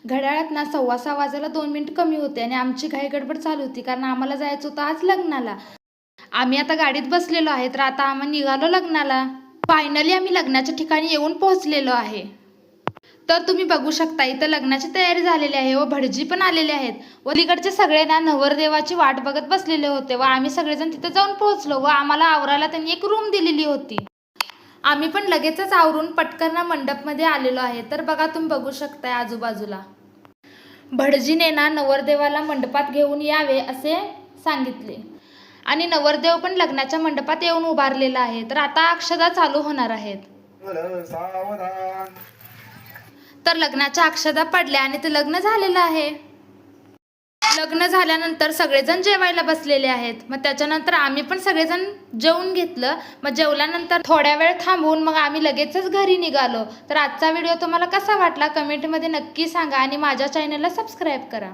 घड्याळात ना 6:15 वाजायला 2 मिनिट कमी होते आणि आमची घाई गडबड चालू होती कारण आम्हाला जायचं होतं आज लग्नाला. आम्ही आता गाडीत बसलेलो आहे तर आता आम्ही निघालो लग्नाला. फायनली आम्ही लग्नाच्या ठिकाणी येऊन पोहोचलेलो आहे. तर तुम्ही बघू शकता इथं लग्नाची तयारी झालेली आहे व भटजी पण आलेले आहेत व तिकडचे सगळे ना नवरदेवाची वाट बघत बसलेले होते व आम्ही सगळेजण तिथं जाऊन पोहोचलो व आम्हाला आवरायला त्यांनी एक रूम दिलेली होती. आम्ही पण लगेचच आवरून पटकन मंडपमध्ये आलेलो आहे. तर बघा तुम्ही बघू शकताय आजूबाजूला भटजीने ना नवरदेवाला मंडपात घेऊन यावे असे सांगितले आणि नवरदेव पण लग्नाच्या मंडपात येऊन उभारलेला आहे. तर आता अक्षदा चालू होणार आहेत. तर लग्नाच्या अक्षदा पडल्या आणि ते लग्न झालेलं आहे. लग्न झाल्यानंतर सगळेजण जेवायला बसलेले आहेत. मग त्याच्यानंतर आम्ही पण सगळेजण जेवून घेतलं. मग जेवल्यानंतर थोड्या वेळ थांबून मग आम्ही लगेचच घरी निघालो. तर आजचा व्हिडिओ तुम्हाला कसा वाटला कमेंटमध्ये नक्की सांगा आणि माझ्या चॅनलला सबस्क्राईब करा.